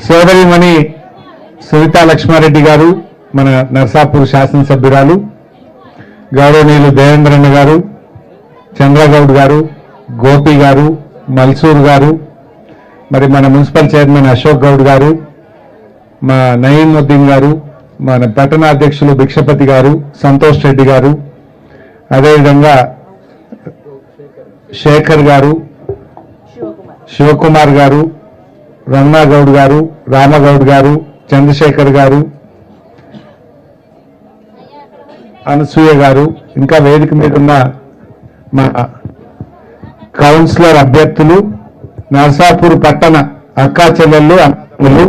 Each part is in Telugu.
సోదరిమణి సునీతా లక్ష్మారెడ్డి గారు, మన నర్సాపూర్ శాసనసభ్యురాలు, గౌరవనీయులు దేవేంద్రన్న గారు, చంద్రగౌడ్ గారు, గోపి గారు, మల్సూర్ గారు, మరి మన మున్సిపల్ చైర్మన్ అశోక్ గౌడ్ గారు, మా నయీముద్దీన్ గారు, మన పట్టణ అధ్యక్షులు భిక్షపతి గారు, సంతోష్ రెడ్డి గారు, అదేవిధంగా శేఖర్ గారు, శివకుమార్ గారు, రమణాగౌడ్ గారు, రామగౌడ్ గారు, చంద్రశేఖర్ గారు, అనసూయ గారు, ఇంకా వేదిక మీద ఉన్న మా కౌన్సిలర్ అభ్యర్థులు, నర్సాపూర్ పట్టణ అక్కా చెల్లెళ్ళు, అన్నలు,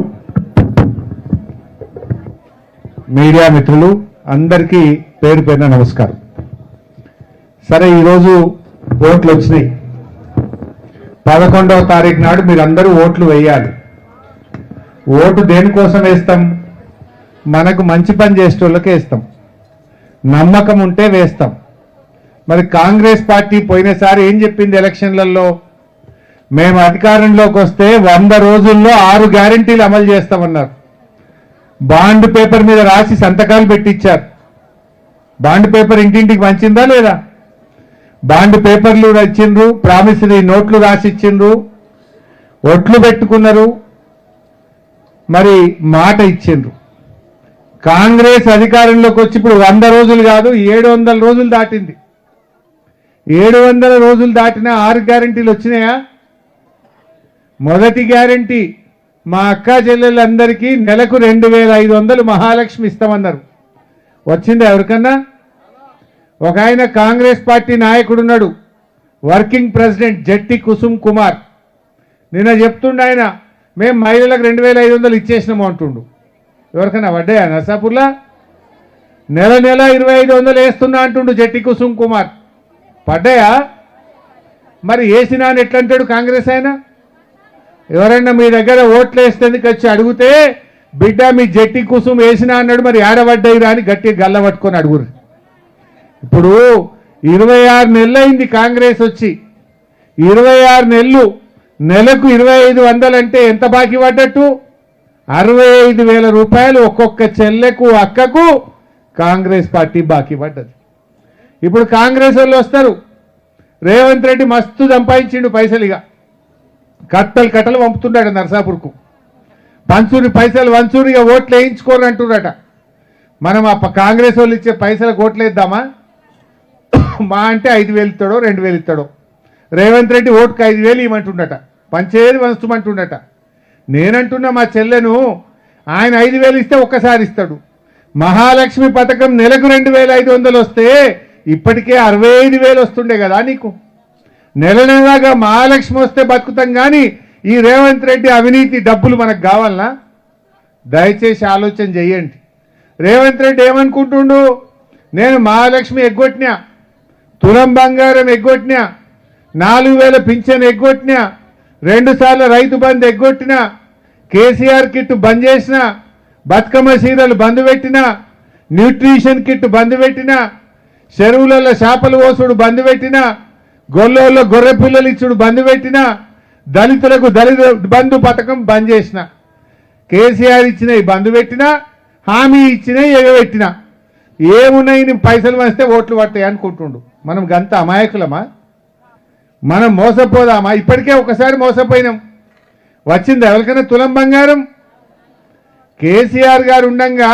మీడియా మిత్రులు అందరికీ పేరు పేరున నమస్కారం. సరే, ఈరోజు ఓట్లు వచ్చినాయి. 11వ తారీఖు నాడు మీరందరూ ఓట్లు వేయాలి. ఓటు దేనికోసం వేస్తాం? మనకు మంచి పని చేసేటోళ్ళకే వేస్తాం, నమ్మకం ఉంటే వేస్తాం. మరి కాంగ్రెస్ పార్టీ పోయినసారి ఏం చెప్పింది ఎలక్షన్లలో? మేము అధికారంలోకి వస్తే 100 రోజుల్లో 6 గ్యారెంటీలు అమలు చేస్తామన్నారు. బాండ్ పేపర్ మీద రాసి సంతకాలు పెట్టించారు. బాండ్ పేపర్ ఇంటింటికి పంచిందా లేదా? బాండ్ పేపర్లు ఇచ్చిండ్రు, ప్రామిసరీ నోట్లు రాసి ఇచ్చిండ్రు, ఒట్లు పెట్టుకున్నారు, మరి మాట ఇచ్చిండ్రు. కాంగ్రెస్ అధికారంలోకి వచ్చి ఇప్పుడు 100 రోజులు కాదు, 700 రోజులు దాటింది. 700 రోజులు దాటినా 6 గ్యారెంటీలు వచ్చినాయా? మొదటి గ్యారెంటీ, మా అక్కా చెల్లెళ్ళందరికీ నెలకు 2500 మహాలక్ష్మి ఇస్తామన్నారు. వచ్చిందా ఎవరికన్నా? ఒక ఆయన కాంగ్రెస్ పార్టీ నాయకుడు ఉన్నాడు, వర్కింగ్ ప్రెసిడెంట్ జట్టి కుసుమ్ కుమార్. నిన్న చెప్తుండే ఆయన, మేము మహిళలకు 2500 ఇచ్చేసినాము అంటుండు. ఎవరికన్నా పడ్డాయా నర్సాపూర్లో? నెల 2500 వేస్తున్నా అంటుండు జట్టి కుసుమ్ కుమార్. పడ్డాయా? మరి వేసినా అని ఎట్లంటాడు కాంగ్రెస్ ఆయన? ఎవరైనా మీ దగ్గర ఓట్లు వేస్తేందుకు వచ్చి అడిగితే, బిడ్డ మీ జట్టి కుసుమ్ వేసినా అన్నాడు, మరి ఏడబడ్డాయి రా అని గట్టి గల్ల పట్టుకొని అడుగురు. ఇప్పుడు 26 నెలలు అయింది కాంగ్రెస్ వచ్చి. 26 నెలలు, నెలకు 2500 అంటే ఎంత బాకీ పడ్డట్టు? 65,000 రూపాయలు ఒక్కొక్క చెల్లెకు అక్కకు కాంగ్రెస్ పార్టీ బాకీ పడ్డది. ఇప్పుడు కాంగ్రెస్ వాళ్ళు వస్తారు, రేవంత్ రెడ్డి మస్తు సంపాదించిండు పైసలు, ఇక కట్టలు కట్టలు పంపుతున్నాడు నర్సాపూర్కు. పంచూరి పైసలు వంచూరి, ఇక ఓట్లు వేయించుకోరు అంటున్నారట. మనం ఆ కాంగ్రెస్ వాళ్ళు ఇచ్చే పైసలకు ఓట్లు వేద్దామా? మా అంటే 5,000 ఇస్తాడో 2,000 ఇస్తాడో. రేవంత్ రెడ్డి ఓటుకు 5,000 ఇవ్వమంటుండట, పంచేది వంచమంటుండట. నేనంటున్నా మా చెల్లెను, ఆయన 5,000 ఇస్తే ఒక్కసారి ఇస్తాడు. మహాలక్ష్మి పథకం నెలకు 2,500 వస్తే ఇప్పటికే 65,000 వస్తుండే కదా నీకు. నెల నెలగా మహాలక్ష్మి వస్తే బతుకుతాం, కానీ ఈ రేవంత్ రెడ్డి అవినీతి డబ్బులు మనకు కావాలనా? దయచేసి ఆలోచన చెయ్యండి. రేవంత్ రెడ్డి ఏమనుకుంటుండు? నేను మహాలక్ష్మి ఎగ్గొట్టినా, తులం బంగారం ఎగ్గొట్టినా, 4,000 పింఛన్ ఎగ్గొట్టినా, 2 సార్లు రైతు బంధు ఎగ్గొట్టినా, కేసీఆర్ కిట్ బంద్ చేసిన, బతుకమ్మ సీరలు బంద్ పెట్టినా, న్యూట్రిషన్ కిట్ బంద్ పెట్టినా, చెరువులలో చేపలు పోసుడు బంద్ పెట్టినా, గొల్లోళ్ళ గొర్రె పిల్లలు ఇచ్చుడు బంద్ పెట్టినా, దళితులకు దళిత బంధు పథకం బంద్ చేసిన. కేసీఆర్ ఇచ్చినవి బంద్ పెట్టినా, హామీ ఇచ్చినవి ఎగబెట్టినా. ఏమున్నాయి పైసలు వస్తే ఓట్లు పడతాయి అనుకుంటుండు. మనం గంత అమాయకులమా? మనం మోసపోదామా? ఇప్పటికే ఒకసారి మోసపోయినాం. వచ్చింది ఎవరికైనా తులం బంగారం? కేసీఆర్ గారు ఉండంగా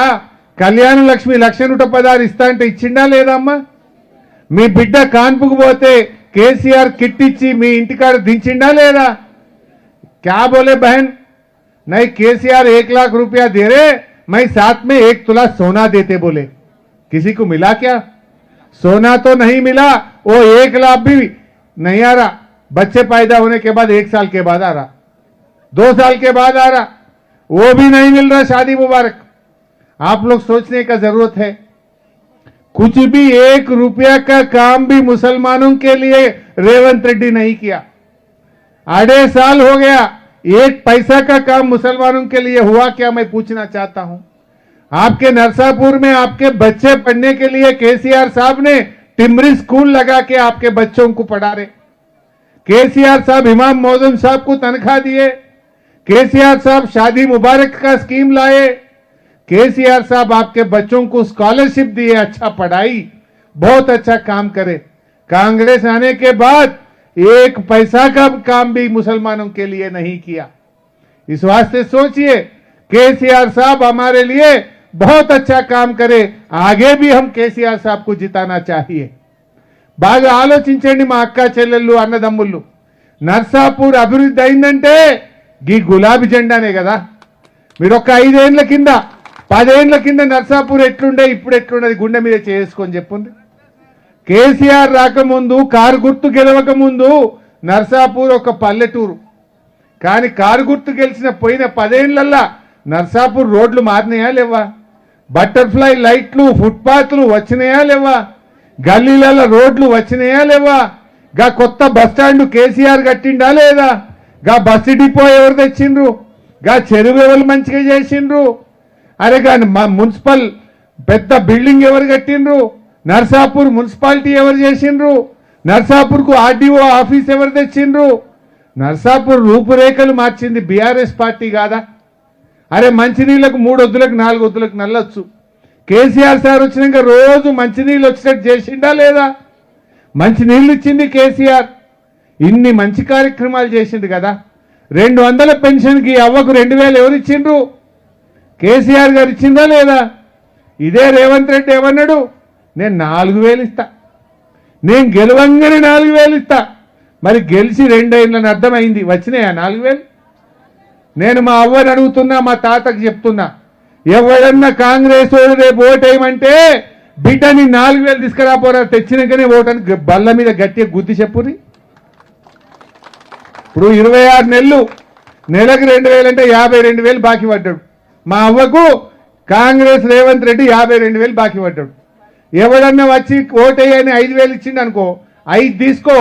కళ్యాణ లక్ష్మి 1,16 ఇస్తా అంటే ఇచ్చిండా లేదా అమ్మా? మీ బిడ్డ కాన్పుకు పోతే కేసీఆర్ కిట్ ఇచ్చి మీ ఇంటికాడ దించిండా లేదా? क्या बोले बहन, नहीं केसीआर 1 लाख रुपया दे रहे, मैं साथ में 1 तुला सोना देते बोले. किसी को मिला क्या? सोना तो नहीं मिला, वो 1 लाख भी नहीं आ रहा. बच्चे पैदा होने के बाद 1 साल के बाद आ रहा, 2 साल के बाद आ रहा, वो भी नहीं मिल रहा. शादी मुबारक. आप लोग सोचने का जरूरत है. कुछ भी 1 रुपया का काम भी मुसलमानों के लिए रेवंत रेड्डी नहीं किया. 2.5 साल हो गया, 1 पैसा का काम मुसलमानों के लिए हुआ क्या? मैं पूछना चाहता हूं. आपके नरसापुर में आपके बच्चे पढ़ने के लिए केसीआर साहब ने टिमरी स्कूल लगा के आपके बच्चों को पढ़ा रहे. केसीआर साहब इमाम मौजूम साहब को तनख्वाह दिए. केसीआर साहब शादी मुबारक का स्कीम लाए, केसीआर साहब आपके बच्चों को स्कॉलरशिप दिए, अच्छा पढ़ाई, बहुत अच्छा काम करे। कांग्रेस आने के बाद एक पैसा का काम भी मुसलमानों के लिए नहीं किया। इस वास्ते सोचिए, केसीआर साहब हमारे लिए बहुत अच्छा काम करे, आगे भी हम केसीआर साहब को जिताना चाहिए। బాగా ఆలోచించండి మా అక్క చెల్లెళ్ళు అన్నదమ్ముళ్ళు, నర్సాపూర్ అభివృద్ధి అయిందంటే ఈ గులాబీ జెండానే కదా। మీరు ఒక 5 ఏళ్ల కింద 10 ఏళ్ల కింద నర్సాపూర్ ఎట్లుండే ఇప్పుడు ఎట్లున్నది గుండె మీద చేసుకొని చెప్పుంది। కేసీఆర్ రాకముందు కారు గుర్తు గెలవక ముందు నర్సాపూర్ ఒక పల్లెటూరు, కానీ కారు గుర్తు గెలిచిన పోయిన 10 ఏళ్లల్లా నర్సాపూర్ రోడ్లు మారినాయా లేవా? బటర్ఫ్లై లైట్లు ఫుట్పాత్లు వచ్చినాయా లేవా? గల్లీలలో రోడ్లు వచ్చినాయా లేవా? గా కొత్త బస్ స్టాండ్ కేసీఆర్ కట్టిండా లేదా? గా బస్సు డిపో ఎవరు తెచ్చిండ్రు? గా చెరువు ఎవరు మంచిగా చేసిండ్రు? అరే గా మున్సిపల్ పెద్ద బిల్డింగ్ ఎవరు కట్టిండ్రు? నర్సాపూర్ మున్సిపాలిటీ ఎవరు చేసిండ్రు? నర్సాపూర్కు ఆర్డీఓ ఆఫీస్ ఎవరు తెచ్చిండ్రు? నర్సాపూర్ రూపురేఖలు మార్చింది బీఆర్ఎస్ పార్టీ కాదా? అరే మంచినీళ్ళకు 3 వద్దులకు 4 వద్దులకు నల్లొచ్చు, కేసీఆర్ సార్ వచ్చినాక రోజు మంచినీళ్ళు వచ్చినట్టు చేసిండా లేదా? మంచినీళ్ళు ఇచ్చింది కేసీఆర్, ఇన్ని మంచి కార్యక్రమాలు చేసిండు కదా। 200 పెన్షన్కి అవ్వకు 2000 ఎవరు ఇచ్చిండ్రు? కేసీఆర్ గారు ఇచ్చిందా లేదా? ఇదే రేవంత్ రెడ్డి ఏమన్నాడు, నేను 4000 ఇస్తా, నేను గెలవంగానే 4000 ఇస్తా। మరి గెలిచి 2 ఏళ్ళని అర్థమైంది, వచ్చినాయా 4000? నేను మా అవ్వని అడుగుతున్నా, మా తాతకు చెప్తున్నా, ఎవడన్నా కాంగ్రెస్ వాడు రేపు ఓటేయమంటే బిడ్డని 4000 తీసుకురాపోరా, తెచ్చినాకనే ఓటని బల్ల మీద గట్టిగా గుద్ది చెప్పుని। ఇప్పుడు 26 నెలలు, నెలకు 2000 అంటే 52,000 బాకీ పడ్డాడు మా అవ్వకు। కాంగ్రెస్ రేవంత్ రెడ్డి 52,000 బాకీ పడ్డాడు। ఎవడన్నా వచ్చి ఓటేయని 5,000 ఇచ్చిండు అనుకో, 5 తీసుకో,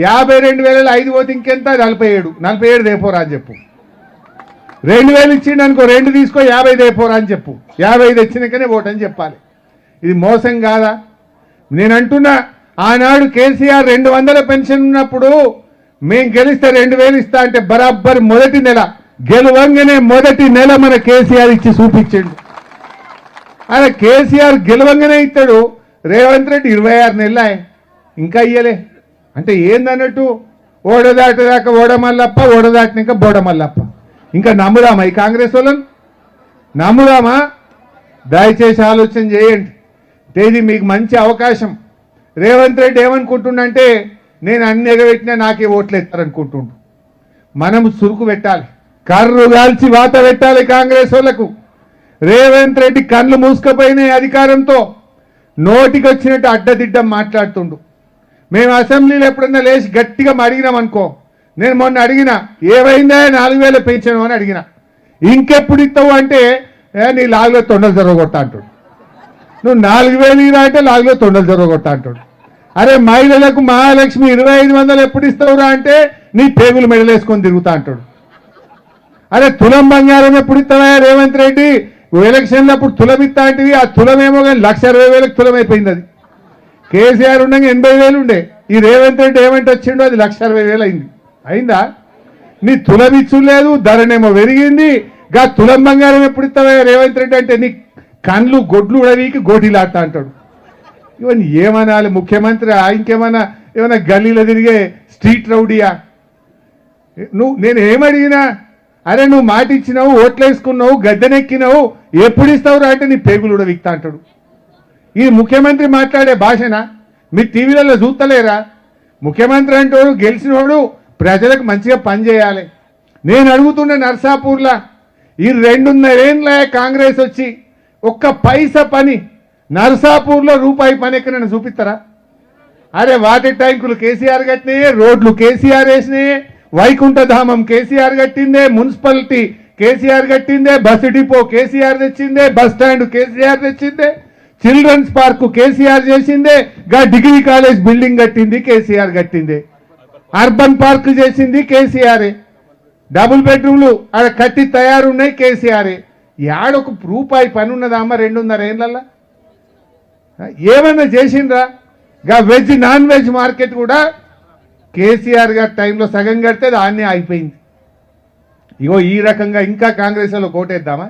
52,000 5 పోతే ఇంకెంత? 47 దేపోరా అని చెప్పు। 2,000 ఇచ్చిండు అనుకో, 2 తీసుకో, 50 దేపోరా అని చెప్పు। 50 తెచ్చినాకనే ఓటని చెప్పాలి। ఇది మోసం కాదా? నేను అంటున్నా, ఆనాడు కేసీఆర్ 200 పెన్షన్ ఉన్నప్పుడు మేము గెలిస్తే 2,000 ఇస్తా అంటే బరాబర్ మొదటి నెల గెలవంగానే మొదటి నెల మన కేసీఆర్ ఇచ్చి చూపించిండు। అదే కేసీఆర్ గెలవంగానే ఇస్తాడు, రేవంత్ రెడ్డి 26 నెలలు ఇంకా ఇయ్యలే అంటే ఏందన్నట్టు? ఓడదాటదాకా ఓడమల్లప్ప, ఓడదాటినాక బోడమల్లప్ప। ఇంకా నమ్ముదామా ఈ కాంగ్రెస్ వాళ్ళని? నమ్ముదామా? దయచేసి ఆలోచన చేయండి, ఇది మీకు మంచి అవకాశం। రేవంత్ రెడ్డి ఏమనుకుంటుండంటే నేను అన్ని ఎగబెట్టినా నాకే ఓట్లు ఎత్తారనుకుంటుండు। మనం సురుకు పెట్టాలి, కర్రు కాల్చి వాత పెట్టాలి కాంగ్రెస్ వాళ్ళకు। రేవంత్ రెడ్డి కళ్ళు మూసుకుపోయిన అధికారంతో నోటికి వచ్చినట్టు అడ్డదిడ్డం మాట్లాడుతుండు। మేము అసెంబ్లీలో ఎప్పుడన్నా లేచి గట్టిగా అడిగినాం అనుకో, నేను మొన్న అడిగిన ఏమైందా 4,000 పెన్షన్ అని అడిగిన, ఇంకెప్పుడు ఇస్తావు అంటే నీ లాగులో తొండలు జరగొట్టా అంటాడు। నువ్వు 4,000 ఇరా అంటే లాగులో తొండలు జరగొట్టా అంటాడు। అరే మహిళలకు మహాలక్ష్మి 2,500 ఎప్పుడు ఇస్తావురా అంటే నీ పేగులు మెడలేసుకొని తిరుగుతా అంటాడు। అరే తులం బంగారం ఎప్పుడు ఇస్తావా రేవంత్ రెడ్డి? ఎలక్షన్లు అప్పుడు తులం ఇస్తా అంటివి, ఆ తులమేమో కానీ 1,60,000కి తులం అయిపోయింది। అది కేసీఆర్ ఉండగా 80,000 ఉండే, ఈ రేవంత్ రెడ్డి ఏమంటే వచ్చిండో అది 1,60,000 అయింది। అయిందా? నీ తులం ఇచ్చు లేదు, ధరనేమో పెరిగింది, గా తులం బంగారం ఎప్పుడు ఇస్తావా రేవంత్ రెడ్డి అంటే నీ కండ్లు గొడ్లు ఉడవీకి గోటీలాడతా అంటాడు। ఇవన్నీ ఏమనాలి? ముఖ్యమంత్రి ఇంకేమన్నా ఏమన్నా గల్లీలో తిరిగే స్ట్రీట్ రౌడీయా? నేను ఏమడిగినా, అరే నువ్వు మాట ఇచ్చినావు, ఓట్లు వేసుకున్నావు, గద్దెనెక్కినావు, ఎప్పుడు ఇస్తావురా అంటే నీ పేగులు ఉడవిక్తా అంటాడు। ఇది ముఖ్యమంత్రి మాట్లాడే భాషనా? మీరు టీవీలలో చూస్తలేరా? ముఖ్యమంత్రి అంటాడు గెలిచినోడు ప్రజలకు మంచిగా పని చేయాలి। నేను అడుగుతున్న నర్సాపూర్లో ఈ 2.5 ఏళ్ళ కాంగ్రెస్ వచ్చి ఒక్క పైసా పని నర్సాపూర్లో రూపాయి పని ఎక్కడైనా చూపిస్తారా? అరే వాటర్ ట్యాంకులు కేసీఆర్ కట్టినాయే, రోడ్లు కేసీఆర్ వేసినాయే, వైకుంఠధామం కేసీఆర్ కట్టిందే, మున్సిపాలిటీ కేసీఆర్ కట్టిందే, బస్సు డిపో కేసీఆర్ తెచ్చిందే, బస్ స్టాండ్ కేసీఆర్ తెచ్చిందే, చిల్డ్రన్స్ పార్క్ కేసీఆర్ చేసిందే, గా డిగ్రీ కాలేజ్ బిల్డింగ్ కట్టింది కేసీఆర్ కట్టిందే, అర్బన్ పార్క్ చేసింది కేసీఆరే, డబుల్ బెడ్రూమ్లు ఆడ కట్టి తయారున్నాయి కేసీఆరే। యాడొక రూపాయి పని ఉన్నదామా 2.5 ఏళ్ళల్లో? ఏమన్నా చేసిండ్రా? గా వెజ్ నాన్ వెజ్ మార్కెట్ కూడా కేసీఆర్ గారి టైంలో సగం కడితే దాన్నే అయిపోయింది। ఇగో ఈ రకంగా ఇంకా కాంగ్రెస్లో కోటేద్దామా?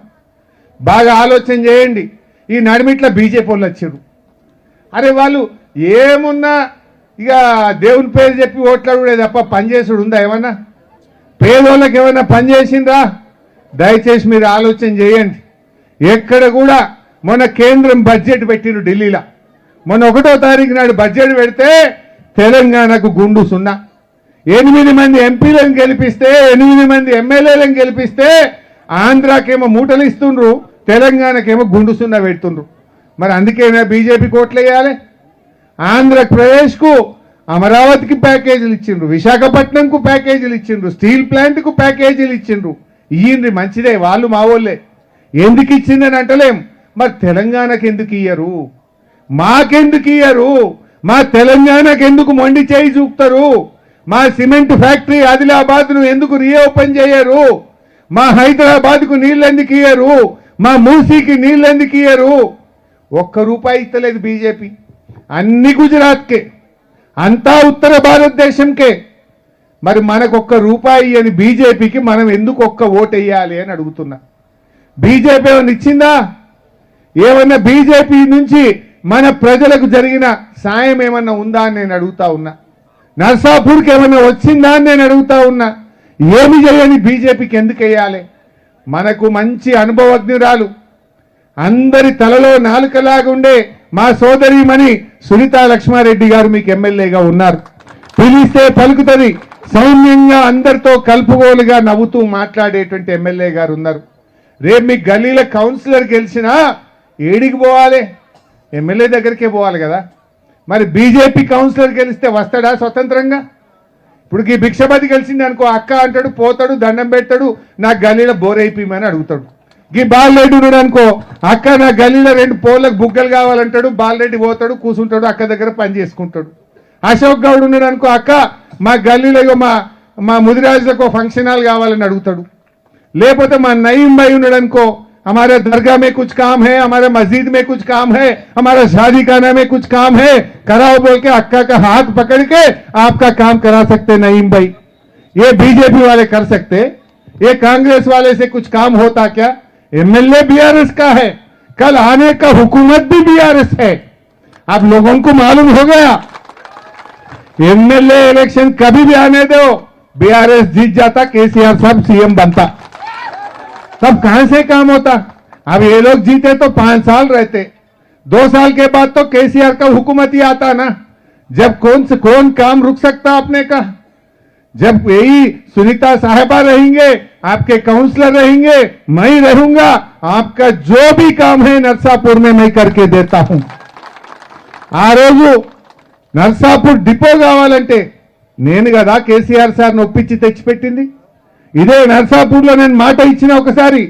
బాగా ఆలోచన చేయండి. ఈ నడిమిట్ల బీజేపీ వాళ్ళు వచ్చారు. అరే వాళ్ళు ఏమున్నా ఇక దేవుని పేరు చెప్పి ఓట్లాడుడే తప్ప పనిచేసుడు ఉందా? ఏమన్నా పేదోళ్ళకి ఏమన్నా పని చేసిందా? దయచేసి మీరు ఆలోచన చేయండి. ఎక్కడ కూడా మొన్న కేంద్రం బడ్జెట్ పెట్టిరు ఢిల్లీలో. మొన్న 1వ తారీఖు నాడు బడ్జెట్ పెడితే తెలంగాణకు గుండు 0. 8 మంది ఎంపీలను గెలిపిస్తే 8 మంది ఎమ్మెల్యేలను గెలిపిస్తే ఆంధ్రాకేమో మూటలు ఇస్తుండ్రు, తెలంగాణకేమో గుండు 0 పెడుతుండ్రు. మరి అందుకేనా బీజేపీ కోట్లు వేయాలి? ఆంధ్రప్రదేశ్కు అమరావతికి ప్యాకేజీలు ఇచ్చిండ్రు, విశాఖపట్నంకు ప్యాకేజీలు ఇచ్చిండ్రు, స్టీల్ ప్లాంట్కు ప్యాకేజీలు ఇచ్చిండ్రు. ఇయ్యింది మంచిదే, వాళ్ళు మా వాళ్ళే. ఎందుకు ఇచ్చిందని అంటలేం. మరి తెలంగాణకు ఎందుకు ఇయ్యరు? మాకెందుకు ఇయ్యరు? మా తెలంగాణకు ఎందుకు మొండి చేయి చూపుతారు? మా సిమెంట్ ఫ్యాక్టరీ ఆదిలాబాద్ను ఎందుకు రీఓపెన్ చేయరు? మా హైదరాబాద్కు నీళ్ళు ఎందుకు ఇయ్యరు? మా మూసీకి నీళ్ళు ఎందుకు ఇయ్యరు? ₹1 ఇస్తలేదు బీజేపీ. అన్ని గుజరాత్కే, అంతా ఉత్తర భారతదేశంకే. మరి మనకు ₹1 అని బీజేపీకి మనం ఎందుకు ఓటు వేయాలి అని అడుగుతున్నా. బీజేపీ ఏమన్నా ఇచ్చిందా? ఏమన్నా బీజేపీ నుంచి మన ప్రజలకు జరిగిన సాయం ఏమన్నా ఉందా అని నేను అడుగుతా ఉన్నా. నర్సాపూర్కి ఏమన్నా వచ్చిందా అని నేను అడుగుతా ఉన్నా. ఏమి చేయని బీజేపీకి ఎందుకు వేయాలి? మనకు మంచి అనుభవజ్ఞురాలు, అందరి తలలో నాలుకలాగా ఉండే మా సోదరిమణి సునీతా లక్ష్మారెడ్డి గారు మీకు ఎమ్మెల్యేగా ఉన్నారు. పిలిస్తే పలుకుతుంది, సౌమ్యంగా అందరితో కలుపుగోలుగా నవ్వుతూ మాట్లాడేటువంటి ఎమ్మెల్యే గారు ఉన్నారు. రేపు మీ గల్లీల కౌన్సిలర్ గెలిచినా ఏడికి పోవాలి? ఎమ్మెల్యే దగ్గరికే పోవాలి కదా. మరి బీజేపీ కౌన్సిలర్ గెలిస్తే వస్తాడా స్వతంత్రంగా? ఇప్పుడు ఈ భిక్షపతి గెలిచింది అనుకో, అక్క అంటాడు, పోతాడు, దండం పెడతాడు, నా గల్లీలో బోర్ అయిపోయమని అడుగుతాడు. ఈ బాలరెడ్డి ఉన్నాడు అనుకో, అక్క నా గల్లీలో 2 పోళ్ళకు బుగ్గలు కావాలంటాడు, బాలరెడ్డి పోతాడు, కూర్చుంటాడు, అక్క దగ్గర పని చేసుకుంటాడు. అశోక్ గౌడ్ ఉన్నాడు అనుకో, అక్క మా గల్లీలో మా ముదిరాజులకు ఫంక్షన్ హాల్ కావాలని అడుగుతాడు. లేకపోతే మా నయీం భాయ్ ఉన్నాడు అనుకో, हमारे दरगाह में कुछ काम है, हमारे मस्जिद में कुछ काम है, हमारा शादी खाना में कुछ काम है, कराओ बोल के अक्का का हाथ पकड़ के आपका काम करा सकते नईम भाई. ये बीजेपी वाले कर सकते? ये कांग्रेस वाले से कुछ काम होता क्या? एमएलए बीआरएस का है, कल आने का हुकूमत भी बीआरएस है. आप लोगों को मालूम हो गया. एमएलए इलेक्शन कभी भी आने दो, बीआरएस जीत जाता, केसीआर साहब सीएम बनता. तब कहां से काम होता? अब ये लोग जीते तो 5 साल रहते, 2 साल के बाद तो केसीआर का हुकूमत ही आता ना. जब कौन काम रुक सकता अपने का? जब यही सुनीता साहिबा रहेंगे, आपके काउंसलर रहेंगे, मैं ही रहूंगा, आपका जो भी काम है नरसापुर में मैं करके देता हूं. आ రోజు నర్సాపూర్ డిపో కావాలంటే నేను కదా కేసీఆర్ సార్ నొప్పించి తెచ్చిపెట్టింది. ఇదే నర్సాపూర్లో నేను మాట ఇచ్చిన ఒకసారి,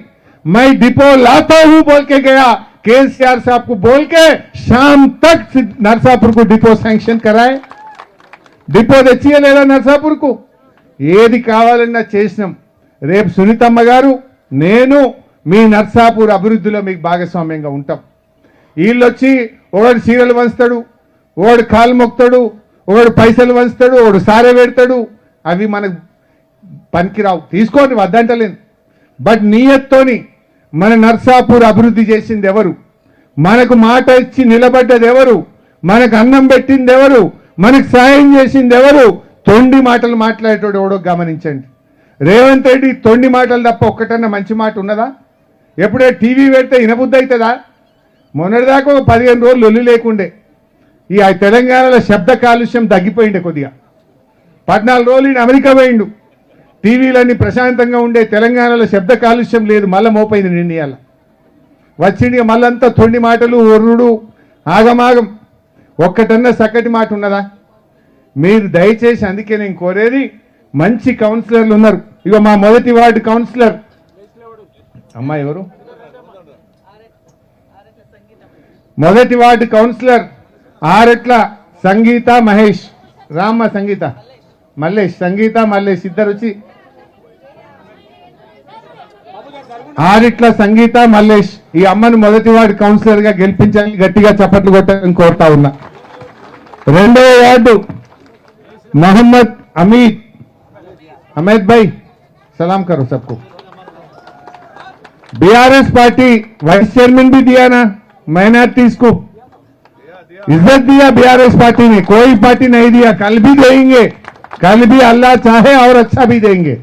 मैं डिपो लाता हूं बोल के गया, केसीआर साहब को बोल के शाम तक नरसापुर को डिपो सैंक्शन कराए. డిపో తెచ్చియలేదా నర్సాపూర్కు? ఏది కావాలన్నా చేసినాం. రేపు సునీతమ్మ గారు, నేను మీ నర్సాపూర్ అభివృద్ధిలో మీకు భాగస్వామ్యంగా ఉంటాం. వీళ్ళొచ్చి ఒకడు చీరలు వంచుతాడు, ఒకడు కాలు మొక్తాడు, ఒకడు పైసలు వంచుతాడు, ఒకడు సారే పెడతాడు. అవి మనకు పనికిరావు, తీసుకోండి, వద్దంటలేదు. బట్ నియత్తోని మన నర్సాపూర్ అభివృద్ధి చేసింది ఎవరు? మనకు మాట ఇచ్చి నిలబడ్డది ఎవరు? మనకు అన్నం పెట్టింది ఎవరు? మనకు సాయం చేసింది ఎవరు? తొండి మాటలు మాట్లాడేటోడు ఎవడో గమనించండి. రేవంత్ రెడ్డి తొండి మాటలు తప్ప ఒక్కటన్నా మంచి మాట ఉన్నదా? ఎప్పుడే టీవీ పెడితే వినబుద్ధి అవుతుందా? మొన్నటిదాకా ఒక 15 రోజులు లొల్లి లేకుండే. ఈ తెలంగాణలో శబ్ద కాలుష్యం తగ్గిపోయిండే కొద్దిగా. 14 రోజులు ఈయన అమెరికా పోయిండు. టీవీలన్నీ ప్రశాంతంగా ఉండే తెలంగాణలో శబ్ద కాలుష్యం లేదు, మళ్ళీ మోపైంది నిర్ణయాల. వచ్చిండి మళ్ళంతా తొండి మాటలు, ఒర్రుడు, ఆగమాగం. ఒక్కటన్నా చక్కటి మాట ఉన్నదా? మీరు దయచేసి, అందుకే నేను కోరేది, మంచి కౌన్సిలర్లు ఉన్నారు. ఇగో మా మొదటి వార్డు కౌన్సిలర్ అమ్మా ఎవరు? మొదటి వార్డు కౌన్సిలర్ ఆరెట్ల సంగీత మహేష్, రామ్మ సంగీత మల్లేష్, సంగీత మల్లేష్ ఇద్దరు వచ్చి, ఆరిట్ల సంగీత మల్లేష్ ఈ అమ్మను మొదటి వార్డు కౌన్సిలర్ గా గెలిపించాలి. గట్టిగా చప్పట్లు కొట్టాలని కోరుతా ఉన్నా. రెండవ వార్డు మహమ్మద్ అమీద్ భాయ్ सलाम करो सबको। बीआरएस पार्टी वाइस चेयरमैन भी दिया ना, माइनॉरिटीज को इज्जत दिया बीआरएस पार्टी ने, कोई पार्टी नहीं दिया। कल भी देंगे, कल भी अल्लाह चाहे और अच्छा भी देंगे।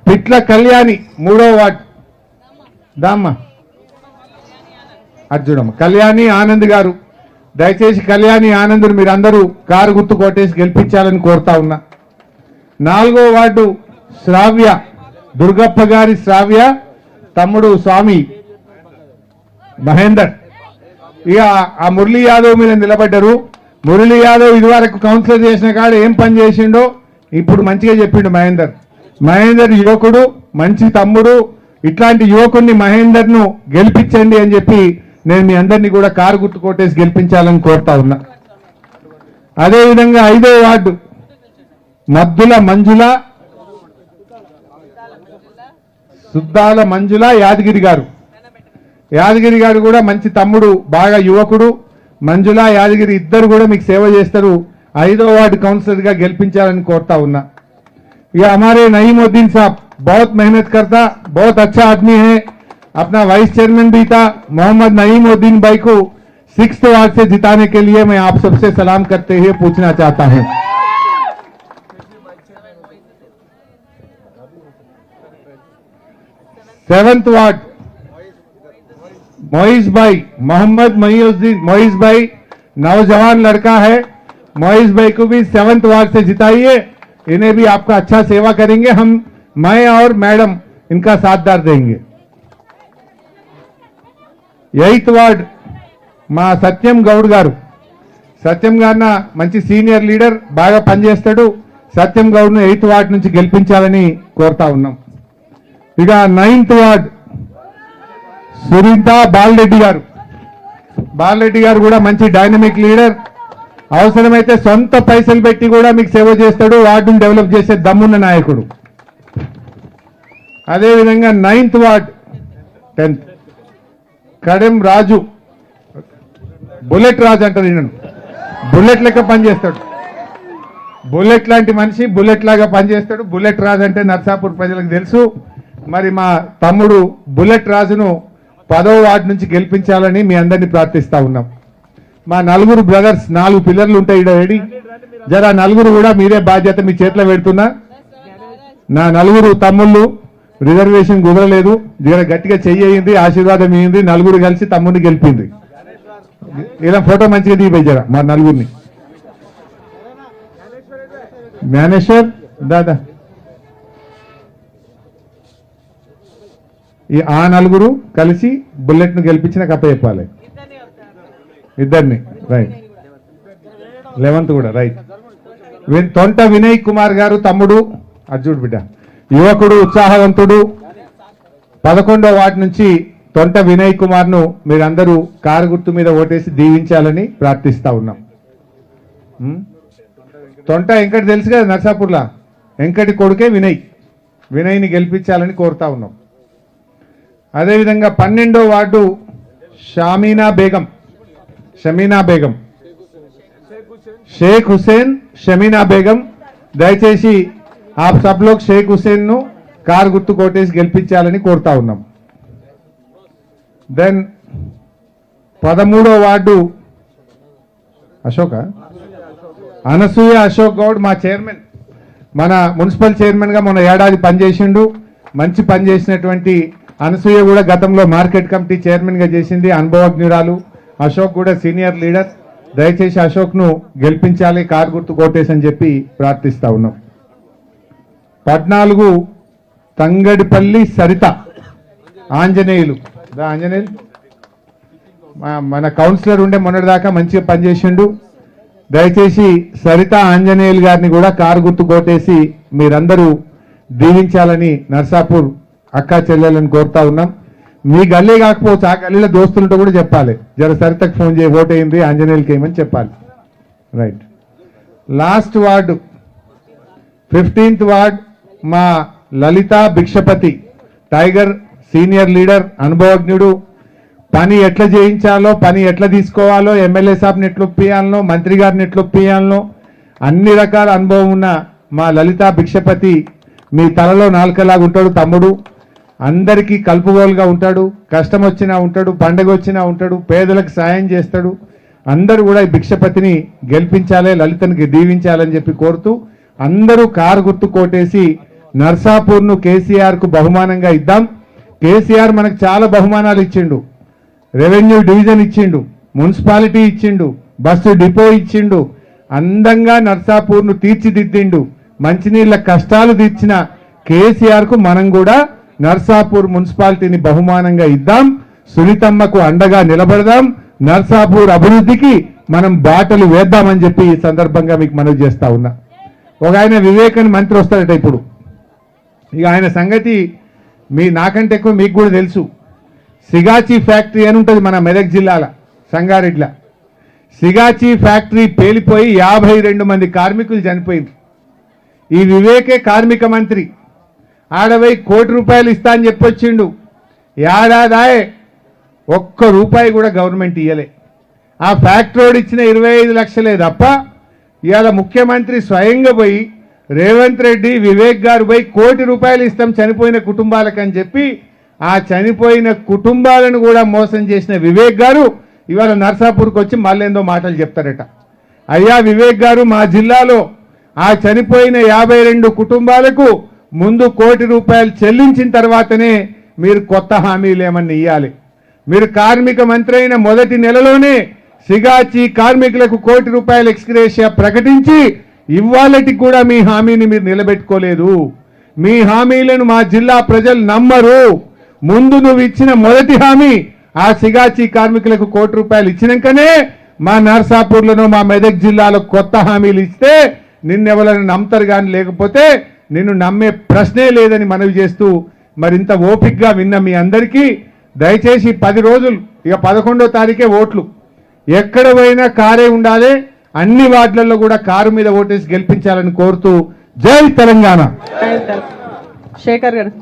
पिट्ला कल्याणी 3వ वार्ड दामा అర్జునమ్మ కళ్యాణి ఆనంద్ గారు, దయచేసి కళ్యాణి ఆనంద్ మీరందరూ కారు గుర్తు కొట్టేసి గెలిపించాలని కోరుతా ఉన్నా। 4వ వార్డు శ్రావ్య దుర్గప్ప గారి శ్రావ్య తమ్ముడు స్వామి మహేందర్, ఇక ఆ మురళీ యాదవ్ మీద నిలబడ్డారు। మురళీ యాదవ్ ఇదివరకు కౌన్సిలర్ చేసిన కాడ ఏం పని చేసిండో ఇప్పుడు మంచిగా చెప్పిండు మహేందర్। మహేందర్ యువకుడు, మంచి తమ్ముడు, ఇట్లాంటి యువకుడిని మహేందర్ను గెలిపించండి అని చెప్పి నేను మీ అందరినీ కూడా కారు గుర్తు కొట్టేసి గెలిపించాలని కోరుతా ఉన్నా। అదేవిధంగా 5వ వార్డు మద్దుల మంజుల సుద్దాల మంజుల యాదగిరి గారు, యాదగిరి గారు కూడా మంచి తమ్ముడు, బాగా యువకుడు। మంజుల యాదగిరి ఇద్దరు కూడా మీకు సేవ చేస్తారు। 5వ వార్డు కౌన్సిలర్ గా గెలిపించాలని కోరుతా ఉన్నా। ये हमारे नईमुद्दीन साहब बहुत मेहनत करता, बहुत अच्छा आदमी है, अपना वाइस चेयरमैन भी था। मोहम्मद नईमुद्दीन भाई को 6th वार्ड से जिताने के लिए मैं आप सबसे सलाम करते हुए पूछना चाहता हूं। 7th वार्ड मोइज भाई, मोहम्मद मोइज भाई नौजवान लड़का है। मोइज भाई को भी 7th वार्ड से जिताइए, इन्हें भी आपका अच्छा सेवा करेंगे हम, मैं और मैडम इनका साथदार देंगे। 8th वार्ड మా సత్యం గౌడ్ గారు, సత్యం గారిన మంచి సీనియర్ లీడర్, బాగా పనిచేస్తాడు। సత్యం గౌడ్ను 8th వార్డ్ నుంచి గెలిపించాలని కోరుతా ఉన్నాం। ఇక 9th వార్డ్ సునీత బాలరెడ్డి గారు, బాలరెడ్డి గారు కూడా మంచి డైనమిక్ లీడర్, అవసరమైతే సొంత పైసలు పెట్టి కూడా మీకు సేవ చేస్తాడు, వార్డును డెవలప్ చేసే దమ్మున్న నాయకుడు। అదేవిధంగా 9th వార్డ్ 10th కడెం రాజు, బుల్లెట్ రాజు అంటారు, ఈయనను బుల్లెట్ లెక్క పనిచేస్తాడు, బుల్లెట్ లాంటి మనిషి, బుల్లెట్ లాగా పనిచేస్తాడు। బుల్లెట్ రాజు అంటే నర్సాపూర్ ప్రజలకు తెలుసు। మరి మా తమ్ముడు బుల్లెట్ రాజును 10వ వార్డు నుంచి గెలిపించాలని మీ అందరినీ ప్రార్థిస్తా ఉన్నాం। మా 4 బ్రదర్స్, 4 పిల్లర్లు ఉంటాయి ఇక్కడ రెడీ, జర 4 కూడా మీరే బాధ్యత మీ చేతిలో పెడుతున్నా। నా 4 తమ్ముళ్ళు రిజర్వేషన్ కుదరలేదు, జర గట్టిగా చెయ్యింది, ఆశీర్వాదం ఇయ్యింది, 4 కలిసి తమ్ముడిని గెలిపింది। ఇలా ఫోటో మంచిగా దిగిపోయి జర మా 4 జ్ఞానేశ్వర్ దాదా, ఆ 4 కలిసి బుల్లెట్ ను గెలిపించి నాకు అప్ప చెప్పాలి, ఇద్దరిని రైట్। 11th కూడా రైట్। తొంట వినయ్ కుమార్ గారు తమ్ముడు, అర్జునుడు బిడ్డ, యువకుడు, ఉత్సాహవంతుడు। 11వ వార్డు నుంచి తొంట వినయ్ కుమార్ను మీరందరూ కారు గుర్తు మీద ఓటేసి దీవించాలని ప్రార్థిస్తా ఉన్నాం। తొంట వెంకటి తెలుసు కదా నర్సాపూర్లా, వెంకటి కొడుకే వినయ్, వినయ్ని గెలిపించాలని కోరుతా ఉన్నాం। అదేవిధంగా 12వ వార్డు షమీనా బేగం, షేక్ హుసేన్ షమీనా బేగం, దయచేసి आप सब लोग शेख हुसैन ను కారు గుర్తు కోటేసి గెలిపించాలని కోరుతా ఉన్నాం। దెన్ 13వ వార్డు అనసూయ అశోక్ గౌడ్, మా చైర్మన్, మన మున్సిపల్ చైర్మన్ గా మొన్న ఏడాది పనిచేసిండు, మంచి పని చేసినటువంటి అనసూయ కూడా గతంలో మార్కెట్ కమిటీ చైర్మన్ గా చేసింది, అనుభవజ్ఞురాలు। అశోక్ కూడా సీనియర్ లీడర్, దయచేసి అశోక్ ను గెలిపించాలి కారు గుర్తు కోటేసి అని చెప్పి ప్రార్థిస్తా ఉన్నాం। 14 తంగడిపల్లి సరిత ఆంజనేయులు, ఆంజనేయులు మన కౌన్సిలర్ ఉండే మొన్నటిదాకా మంచిగా పనిచేసిండు, దయచేసి సరిత ఆంజనేయులు గారిని కూడా కారు గుర్తు కోటేసి మీరందరూ దీవించాలని నర్సాపూర్ అక్కా చెల్లెలను కోరుతా ఉన్నాం। మీ గల్లీ కాకపోవచ్చు, ఆ గల్లీలో దోస్తులతో కూడా చెప్పాలి, జర సరితకు ఫోన్ చేసి ఓట్ అయింది ఆంజనేయులకి ఏమని చెప్పాలి, right. Last ward 15th ward మా లలిత భిక్షపతి, టైగర్ సీనియర్ లీడర్, అనుభవజ్ఞుడు, పని ఎట్లా చేయించాలో, పని ఎట్లా తీసుకోవాలో, ఎమ్మెల్యే సాబ్ని ఎట్లా ఒప్పియాలనో, మంత్రి గారిని ఎట్లా ఒప్పియాలనో అన్ని రకాల అనుభవం ఉన్న మా లలిత భిక్షపతి మీ తలలో నాలుకలాగా ఉంటాడు తమ్ముడు. అందరికీ కలుపుగోలుగా ఉంటాడు. కష్టం వచ్చినా ఉంటాడు, పండగ వచ్చినా ఉంటాడు, పేదలకు సాయం చేస్తాడు. అందరూ కూడా ఈ భిక్షపతిని గెలిపించాలి, లలితనికి దీవించాలని చెప్పి కోరుతూ అందరూ కారు గుర్తు కోటేసి నర్సాపూర్ను కేసీఆర్కు బహుమానంగా ఇద్దాం. కేసీఆర్ మనకు చాలా బహుమానాలు ఇచ్చిండు. రెవెన్యూ డివిజన్ ఇచ్చిండు, మున్సిపాలిటీ ఇచ్చిండు, బస్సు డిపో ఇచ్చిండు. అందంగా నర్సాపూర్ను తీర్చిదిద్దిండు. మంచినీళ్ళ కష్టాలు తీర్చిన కేసీఆర్కు మనం కూడా నర్సాపూర్ మున్సిపాలిటీని బహుమానంగా ఇద్దాం. సునీతమ్మకు అండగా నిలబడదాం. నర్సాపూర్ అభివృద్ధికి మనం బాటలు వేద్దామని చెప్పి ఈ సందర్భంగా మీకు మనవి చేస్తా ఉన్నా. ఒక ఆయన వివేకన్ మంత్రి వస్తాడట ఇప్పుడు. ఇక ఆయన సంగతి నాకంటే ఎక్కువ మీకు కూడా తెలుసు. సిగాచి ఫ్యాక్టరీ అని ఉంటుంది మన మెదక్ జిల్లాల సంగారెడ్ల. సిగాచి ఫ్యాక్టరీ పేలిపోయి 52 మంది కార్మికులు చనిపోయింది. ఈ వివేకే కార్మిక మంత్రి. ఆడవై ₹1 కోటి ఇస్తా అని చెప్పొచ్చిండు. ఏడాదాయే ₹1 కూడా గవర్నమెంట్ ఇయ్యలే. ఆ ఫ్యాక్టరీ ఇచ్చిన 25 లక్షలే తప్ప ఇవాళ ముఖ్యమంత్రి స్వయంగా పోయి రేవంత్ రెడ్డి వివేక్ గారు పోయి ₹1 కోటి ఇస్తాం చనిపోయిన కుటుంబాలకని చెప్పి ఆ చనిపోయిన కుటుంబాలను కూడా మోసం చేసిన వివేక్ గారు ఇవాళ నర్సాపూర్కి వచ్చి మళ్ళేందో మాటలు చెప్తారట. అయ్యా వివేక్ గారు, మా జిల్లాలో ఆ చనిపోయిన 52 కుటుంబాలకు ముందు ₹1 కోటి చెల్లించిన తర్వాతనే మీరు కొత్త హామీలు ఏమన్నా ఇవ్వాలి. మీరు కార్మిక మంత్రి అయిన మొదటి నెలలోనే సిగాచి కార్మికులకు ₹1 కోటి ఎక్స్గ్రేషియా ప్రకటించి ఇవాళకి కూడా మీ హామీని మీరు నిలబెట్టుకోలేదు. మీ హామీలను మా జిల్లా ప్రజలు నమ్మరు. ముందు నువ్వు ఇచ్చిన మొదటి హామీ ఆ సిగాచి కార్మికులకు ₹1 కోటి ఇచ్చినాకనే మా నర్సాపూర్లను మా మెదక్ జిల్లాలో కొత్త హామీలు ఇస్తే నిన్నెవరైనా నమ్ముతారు కానీ లేకపోతే నిన్ను నమ్మే ప్రశ్నే లేదని మనవి చేస్తూ మరింత ఓపికగా విన్న మీ అందరికీ దయచేసి 10 రోజులు, ఇక 11వ తారీఖే ఓట్లు. ఎక్కడ పోయినా కారే ఉండాలి. అన్ని వార్డులలో కూడా కారు మీద ఓటేసి గెలిపించాలని కోరుతూ జై తెలంగాణ. శేఖర్ గారు.